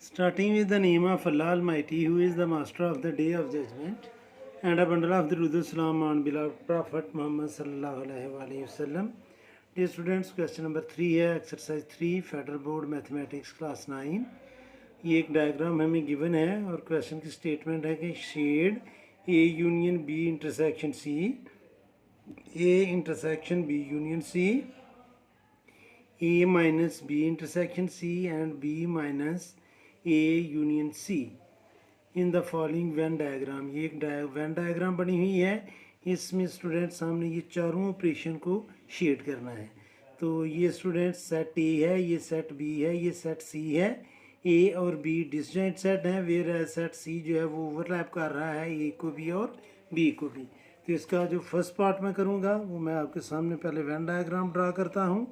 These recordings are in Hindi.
Starting with the name of Allah Almighty, who is the master of the day of judgment, and a bundle of the Rudu Salam on beloved Prophet Muhammad sallallahu alaihi wasallam. Dear students, question number 3 है exercise 3 federal board mathematics class 9. ये एक डायग्राम हमें गिवन है और क्वेश्चन की स्टेटमेंट है कि shade A union B intersection C, A intersection B union C, A minus B intersection C and B minus A union C in the following Venn diagram. ये एक वेन डायग्राम बनी हुई है. इसमें स्टूडेंट सामने ये चारों ऑपरेशन को शेड करना है. तो ये स्टूडेंट सेट ए है, ये सेट बी है, ये सेट सी है. ए और बी डिसजॉइंट सेट हैं, वेयर सेट सी जो है वो ओवरलैप कर रहा है ए को भी और बी को भी. तो इसका जो फर्स्ट पार्ट मैं करूँगा वो मैं आपके सामने पहले वेन डायग्राम ड्रा करता हूँ.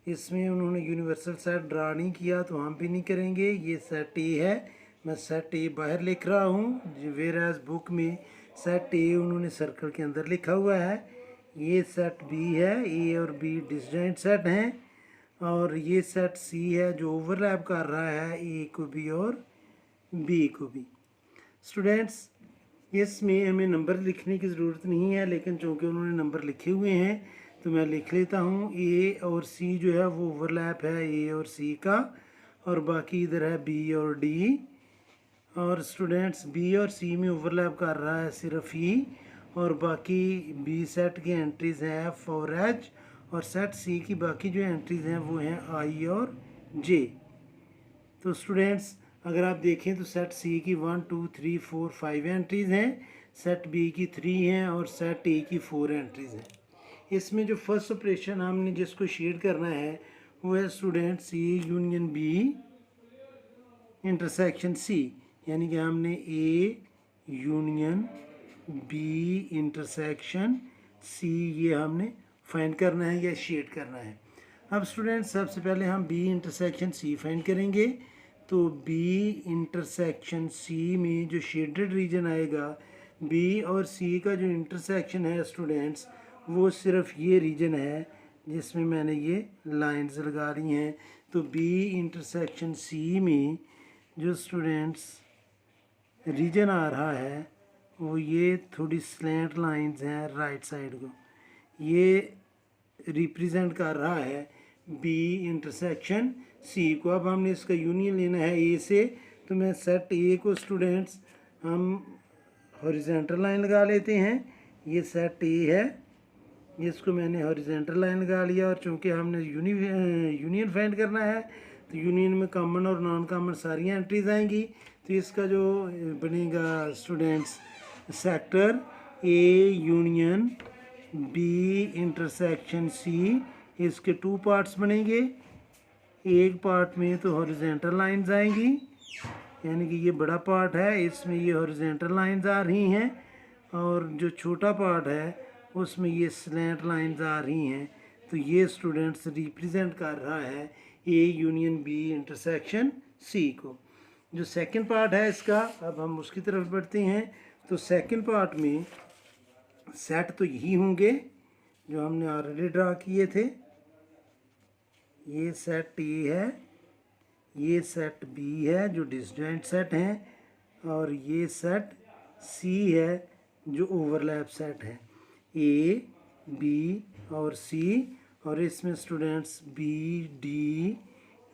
इसमें उन्होंने यूनिवर्सल सेट ड्रा नहीं किया तो हम भी नहीं करेंगे. ये सेट ए है, मैं सेट ए बाहर लिख रहा हूँ, वेयर एज बुक में सेट ए उन्होंने सर्कल के अंदर लिखा हुआ है. ये सेट बी है, ए और बी डिसजॉइंट सेट हैं, और ये सेट सी है जो ओवरलैप कर रहा है ए को भी और बी को भी. स्टूडेंट्स, इसमें हमें नंबर लिखने की ज़रूरत नहीं है, लेकिन चूँकि उन्होंने नंबर लिखे हुए हैं तो मैं लिख लेता हूँ. ए और सी जो है वो ओवरलैप है ए और सी का, और बाकी इधर है बी और डी. और स्टूडेंट्स बी और सी में ओवरलैप कर रहा है सिर्फ ई, और बाकी बी सेट की एंट्रीज़ हैं एफ और एच, और सेट सी की बाकी जो एंट्रीज़ हैं वो हैं आई और जे. तो स्टूडेंट्स अगर आप देखें तो सेट सी की 1 2 3 4 5 एंट्रीज़ हैं, सेट बी की 3 हैं, और सेट ए की 4 एंट्रीज़ हैं. इसमें जो फर्स्ट ऑपरेशन हमने जिसको शेड करना है वो है student C union B intersection C, यानी कि हमने A union B intersection C ये हमने फाइंड करना है या शेड करना है. अब स्टूडेंट सबसे पहले हम बी इंटरसेक्शन सी फाइंड करेंगे. तो बी इंटरसेक्शन सी में जो शेडेड रीजन आएगा, बी और सी का जो इंटरसेक्शन है स्टूडेंट्स वो सिर्फ ये रीजन है जिसमें मैंने ये लाइंस लगा दी हैं. तो बी इंटरसेक्शन सी में जो स्टूडेंट्स रीजन आ रहा है वो ये थोड़ी स्लैंट लाइंस हैं राइट साइड को, ये रिप्रेजेंट कर रहा है बी इंटरसेक्शन सी को. अब हमने इसका यूनियन लेना है ए से, तो मैं सेट ए को स्टूडेंट्स हम हॉरिजॉन्टल लाइन लगा लेते हैं. ये सेट ए है, इसको मैंने हॉरिजॉन्टल लाइन लगा लिया, और चूँकि हमने यूनियन फाइंड करना है तो यूनियन में कॉमन और नॉन कॉमन सारी एंट्रीज आएंगी. तो इसका जो बनेगा students sector A union B intersection C, इसके 2 पार्ट्स बनेंगे. एक पार्ट में तो हॉरिजॉन्टल लाइंस आएंगी, यानी कि ये बड़ा पार्ट है, इसमें ये हॉरिजॉन्टल लाइंस आ रही हैं, और जो छोटा पार्ट है उसमें ये स्लैंट लाइंस आ रही हैं. तो ये स्टूडेंट्स रिप्रेजेंट कर रहा है A union B intersection C को. जो सेकंड पार्ट है इसका, अब हम उसकी तरफ बढ़ते हैं. तो सेकंड पार्ट में सेट तो यही होंगे जो हमने ऑलरेडी ड्रा किए थे. ये सेट ए है, ये सेट बी है जो डिसजॉइंट सेट हैं, और ये सेट सी है जो ओवरलैप सेट है ए बी और सी. और इसमें students B D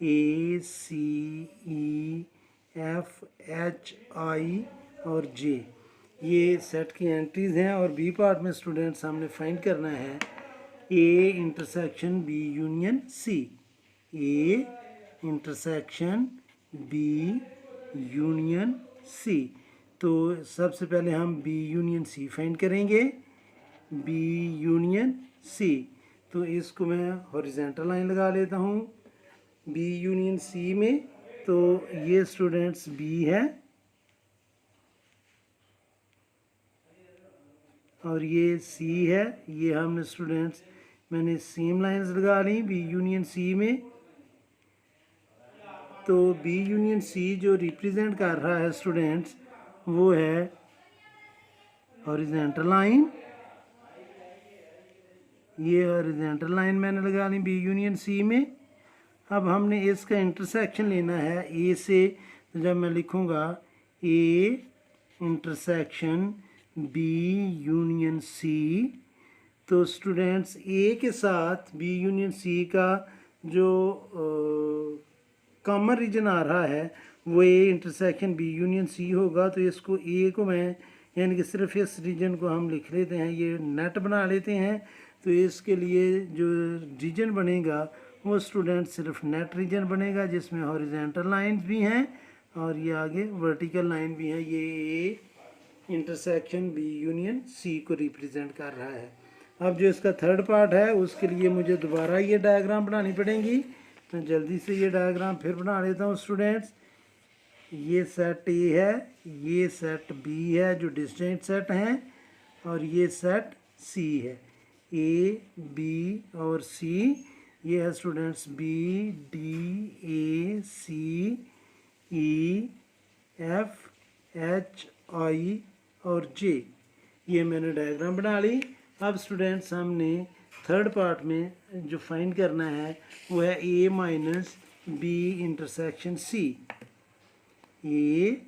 A C E F H I और जे ये सेट की एंट्रीज़ हैं. और बी पार्ट में स्टूडेंट्स हमने फाइंड करना है A intersection B union C, A intersection B union C. तो सबसे पहले हम बी यूनियन सी फाइंड करेंगे, बी यूनियन सी. तो इसको मैं हॉरिजॉन्टल लाइन लगा लेता हूँ बी यूनियन सी में. तो ये स्टूडेंट्स बी है, और ये सी है. ये हमने स्टूडेंट्स मैंने सेम लाइंस लगा ली बी यूनियन सी में. तो बी यूनियन सी जो रिप्रेजेंट कर रहा है स्टूडेंट्स वो है हॉरिजॉन्टल लाइन. ये हॉरिजॉन्टल लाइन मैंने लगा ली बी यूनियन सी में. अब हमने इसका इंटरसेक्शन लेना है ए से, तो जब मैं लिखूँगा A intersection B union C, तो स्टूडेंट्स ए के साथ बी यूनियन सी का जो कॉमन रीजन आ रहा है वो A intersection B union C होगा। तो इसको ए को मैं यानी कि सिर्फ इस रीजन को हम लिख लेते हैं, ये नेट बना लेते हैं। तो इसके लिए जो रीजन बनेगा वो स्टूडेंट सिर्फ नेट रीजन बनेगा, जिसमें हॉरिजेंटल लाइंस भी हैं और ये आगे वर्टिकल लाइन भी है। ये A intersection B union C को रिप्रेजेंट कर रहा है। अब जो इसका थर्ड पार्ट है उसके लिए मुझे दोबारा ये डायग्राम बनानी पड़ेगी। मैं जल्दी से ये डायग्राम फिर बना लेता हूँ स्टूडेंट्स। ये सेट ए है, ये सेट बी है जो डिस्टेंट सेट हैं, और ये सेट सी है। ए बी और सी ये है students B D A C E F H I और जे। ये मैंने डायग्राम बना ली। अब स्टूडेंट्स हमने थर्ड पार्ट में जो फाइंड करना है वो है ए minus B intersection C. A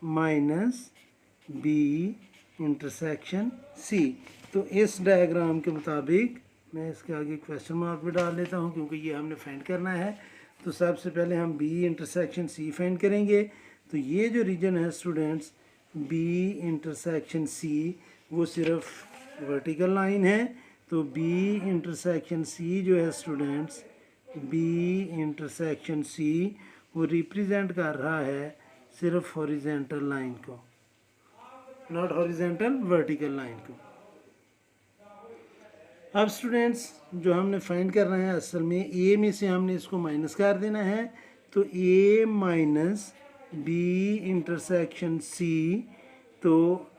minus B intersection सी। तो इस डायग्राम के मुताबिक मैं इसके आगे क्वेश्चन मार्क भी डाल लेता हूँ क्योंकि ये हमने फाइंड करना है। तो सबसे पहले हम बी इंटरसेक्शन सी फाइंड करेंगे। तो ये जो रीजन है स्टूडेंट्स बी इंटरसेक्शन सी वो सिर्फ वर्टिकल लाइन है। तो बी इंटरसेक्शन सी जो है स्टूडेंट्स बी इंटरसेक्शन सी वो रिप्रेजेंट कर रहा है सिर्फ हॉरिजेंटल लाइन को, नॉट हॉरिजेंटल वर्टिकल लाइन को। अब स्टूडेंट्स जो हमने फाइंड करना है असल में ए में से हमने इसको माइनस कर देना है। तो ए माइनस बी इंटरसेक्शन सी, तो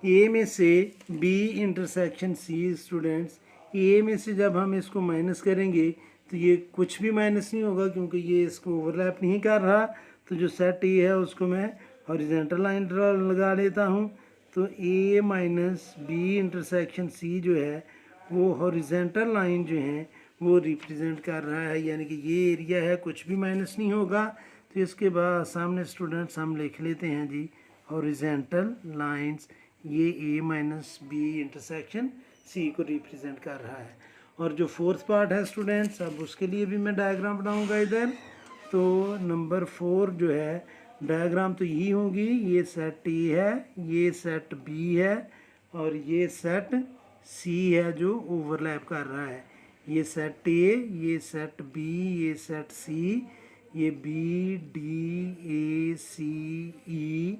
ए में से बी इंटरसेक्शन सी स्टूडेंट्स ए में से जब हम इसको माइनस करेंगे तो ये कुछ भी माइनस नहीं होगा क्योंकि ये इसको ओवरलैप नहीं कर रहा। तो जो सेट ए है उसको मैं हॉरिजेंटल लाइन लगा लेता हूँ। तो ए माइनस बी इंटरसेक्शन सी जो है वो हॉरिजेंटल लाइन जो है वो रिप्रेजेंट कर रहा है, यानी कि ये एरिया है, कुछ भी माइनस नहीं होगा। तो इसके बाद सामने स्टूडेंट्स हम लिख लेते हैं जी हॉरिजेंटल लाइंस, ये ए माइनस बी इंटरसेक्शन सी को रिप्रेजेंट कर रहा है। और जो फोर्थ पार्ट है स्टूडेंट्स अब उसके लिए भी मैं डायग्राम बनाऊंगा इधर। तो नंबर 4 जो है डायग्राम तो यही होगी, ये सेट ए है, ये सेट बी है और ये सेट सी है जो ओवरलैप कर रहा है। ये सेट ए, ये सेट बी, ये सेट सी, ये B D A C E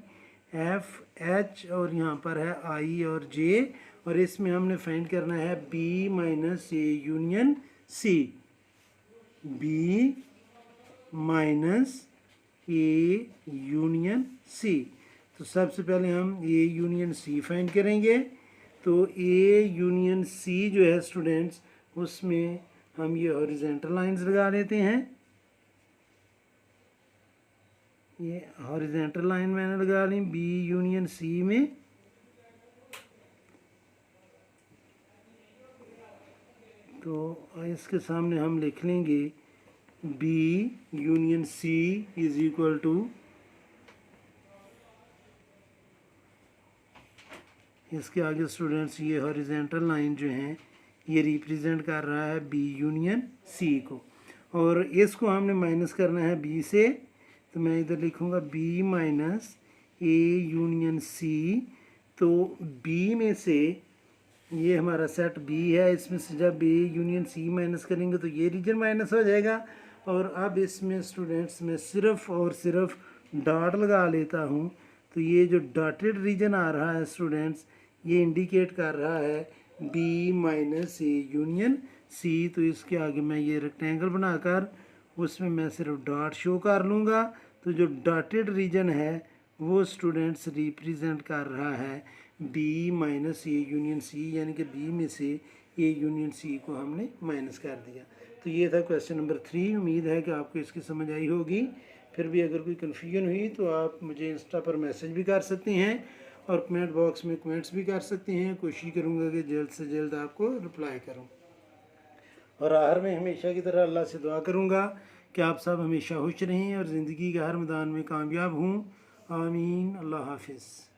F H और यहाँ पर है आई और जे। और इसमें हमने फाइंड करना है B minus A union C, B minus A union C. तो सबसे पहले हम ए यूनियन सी फाइंड करेंगे। तो ए यूनियन सी जो है स्टूडेंट्स उसमें हम ये हॉरिजेंटल लाइंस लगा लेते हैं। ये हॉरिजेंटल लाइन मैंने लगा ली बी यूनियन सी में। तो इसके सामने हम लिख लेंगे B union C is equal to, इसके आगे स्टूडेंट्स ये हॉरिजेंटल लाइन जो है ये रिप्रेजेंट कर रहा है बी यूनियन सी को, और इसको हमने माइनस करना है बी से। तो मैं इधर लिखूँगा B minus A union C. तो बी में से ये हमारा सेट बी है, इसमें से जब बी यूनियन सी माइनस करेंगे तो ये रीजन माइनस हो जाएगा। और अब इसमें स्टूडेंट्स मैं सिर्फ और सिर्फ डॉट लगा लेता हूँ। तो ये जो डॉटेड रीजन आ रहा है स्टूडेंट्स ये इंडिकेट कर रहा है B minus A union C. तो इसके आगे मैं ये रेक्टेंगल बनाकर उसमें मैं सिर्फ डॉट शो कर लूँगा। तो जो डॉटेड रीजन है वो स्टूडेंट्स रिप्रेजेंट कर रहा है B minus A union C, यानी कि बी में से ए यूनियन सी को हमने माइनस कर दिया। तो ये था क्वेश्चन नंबर 3। उम्मीद है कि आपको इसकी समझ आई होगी। फिर भी अगर कोई कन्फ्यूजन हुई तो आप मुझे इंस्टा पर मैसेज भी कर सकते हैं और कमेंट बॉक्स में कमेंट्स भी कर सकते हैं। कोशिश करूँगा कि जल्द से जल्द आपको रिप्लाई करूँ। और आखिर में हमेशा की तरह अल्लाह से दुआ करूँगा कि आप सब हमेशा खुश रहें और ज़िंदगी के हर मैदान में कामयाब हों। आमीन। अल्लाह हाफिज़।